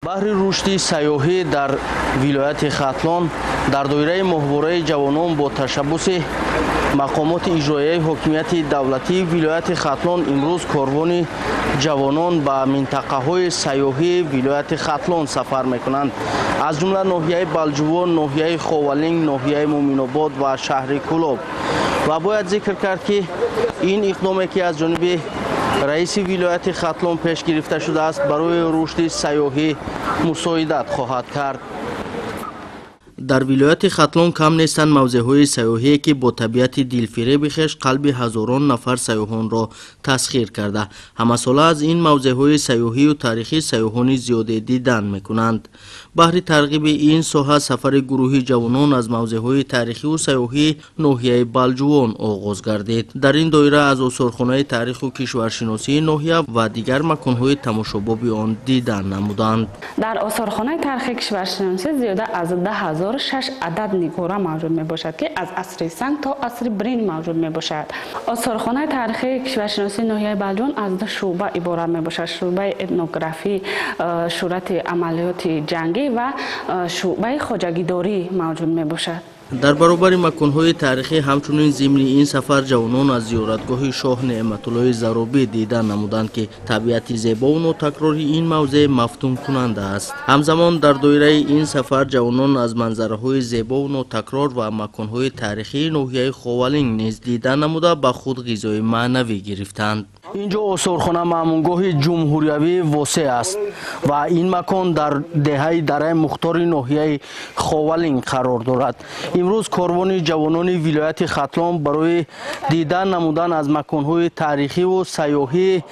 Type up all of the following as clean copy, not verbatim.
баҳри рушди сайёҳӣ дар вилояти хатлон дар доираи моҳвораи ҷавонон бо ташаббуси мақомоти иҷроияи ҳокимияти давлатии вилояти хатлон имрӯз корвони ҷавонон ба минтақаҳои сайёҳии вилояти хатлон сафар мекунанд. аз ҷумла ноҳияи балҷувон, ноҳияи ховалинг, ноҳияи муъминобод ва шаҳри кӯлоб. ва бояд зикр кард ки ин иқдоме ки аз ҷониби раиси вилояти хатлон пеш гирифта шудааст барои рушди сайёҳӣ мусоидат хоҳад кард. дар вилояти хатлон кам нестанд мавзеъҳои сайёҳие ки бо табиати дилфиреби хеш қалби ҳазорон нафар сайёҳонро тасхир карда ҳамасола аз ин мавзеъҳои сайёҳию тарихӣ сайёҳони зиёде дидан мекунанд. баҳри тарғиби ин соҳа сафари гурӯҳи ҷавонон аз мавзеъҳои тарихиву сайёҳии ноҳияи балҷувон оғоз гардид. дар ин доира аз осорхонаи тариху кишваршиносии ноҳия ва дигар маконҳои тамошобоби он дидан намуданд. дар осорхонаи тарихи кишваршиносӣ зиёда аз 10,006 адад нигора мавҷуд мебошад ки аз асри санг то асри брин мавҷуд мебошад. осорхонаи тарихи кишваршиносии ноҳияи балҷувон аз 2 шуъба иборат мебошад: шуъбаи этнографӣ, шӯрати амалиёти ҷангӣ ва шуъбаи хоҷагидорӣ мавҷуд мебошад. дар баробари маконҳои тарихӣ ҳамчунин зимни ин сафар ҷавонон аз зиёратгоҳи шоҳ неъматуллои заробӣ дидан намуданд ки табиати зебову нотакрори ин мавзеъ мафтункунанда аст. ҳамзамон дар доираи ин сафар ҷавонон аз манзараҳои зебову нотакрор ва маконҳои тарихии ноҳияи ховалинг низ дидан намуда ба худ ғизои маънавӣ гирифтанд. инҷо осорхона маъмунгоҳи ҷумҳуриявии восеъ аст ва ин макон дар деҳаи дараи мухтори ноҳияи ховалинг қарор дорад. имрӯз корвони ҷавонони вилояти хатлон барои дидан намудан аз маконҳои тарихиву сайёҳии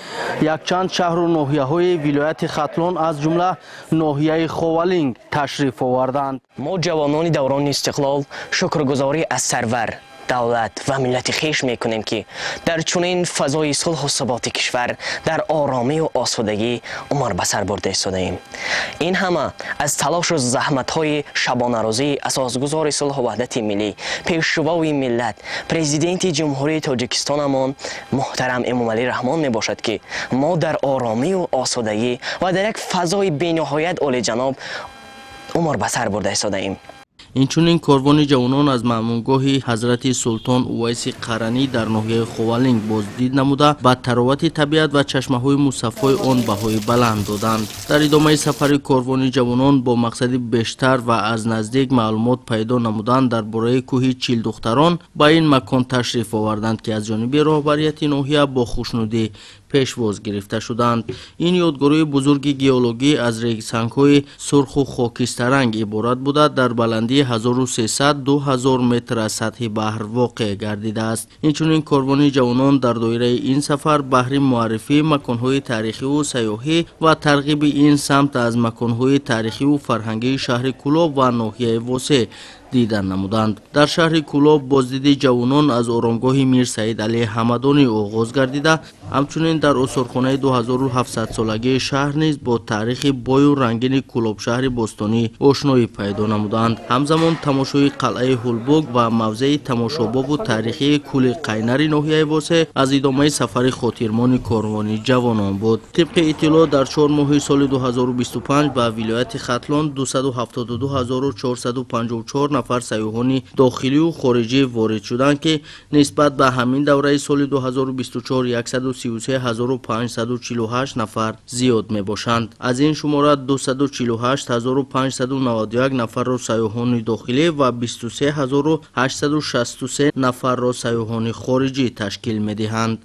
якчанд шаҳру ноҳияҳои вилояти хатлон аз ҷумла ноҳияи ховалинг ташриф оварданд. мо ҷавонони даврони истиқлол шукргузорӣ аз сарвар давлат ва миллати хеш мекунем ки дар чунин фазои сулҳу саботи кишвар дар оромию осудагӣ умр ба сар бурда истодаем. ин ҳама аз талошу заҳматҳои шабонарӯзии асосгузори сулҳу ваҳдати миллӣ, пешшувои миллат, президенти ҷумҳурии тоҷикистонамон муҳтарам эмомалӣ раҳмон мебошад ки мо дар оромию осудагӣ ва дар як фазои бениҳоят олиҷаноб умр ба сар бурда истодаем. инчунин корвони ҷавонон аз маъмунгоҳи ҳазрати султон увайси қаранӣ дар ноҳияи ховалинг боздид намуда ба таровати табиат ва чашмаҳои мусаффои он баҳои баланд доданд. дар идомаи сафари корвони ҷавонон бо мақсади бештар ва аз наздик маълумот пайдо намудан дар бораи кӯҳи Чилдухтарон ба ин макон ташриф оварданд ки аз ҷониби роҳбарияти ноҳия бо хушнудӣ пешвоз гирифта шуданд. ин ёдгории бузурги геологӣ аз регсангҳои сурху хокистаранг иборат буда дар баландии 1300-2000 метр аз сатҳи баҳр воқеъ гардидааст. инчунин корвони ҷавонон дар доираи ин сафар баҳри муаррифии маконҳои тарихиву сайёҳӣ ва тарғиби ин самт аз маконҳои тарихиву фарҳангии шаҳри Кӯлоб ва ноҳияи восеъ дидан намуданд. дар шаҳри Кӯлоб боздиди ҷавонон аз оромгоҳи Мир Саид Алӣ Ҳамадонӣ оғоз гардида ҳамчунин дар осорхонаи 2700-солагии шаҳр низ бо таърихи бою рангини Кӯлобшаҳри бостонӣ ошноӣ пайдо намуданд. ҳамзамон тамошои қалъаи Ҳулбуг ва мавзеи тамошобобу тарихии Кӯли Қайнари ноҳияи восеъ аз идомаи сафари хотирмони корвони ҷавонон буд. тибқи иттилоъ дар 4 моҳи соли 2025 ба вилояти Хатлон 272454 нафар сайёҳони дохилию хориҷӣ ворид шуданд ки нисбат ба ҳамин давраи соли 2024 133548 нафар зиёд мебошанд. аз ин шумора 248591 нафарро сайёҳони дохилӣ ва 23863 нафарро сайёҳони хориҷӣ ташкил медиҳанд.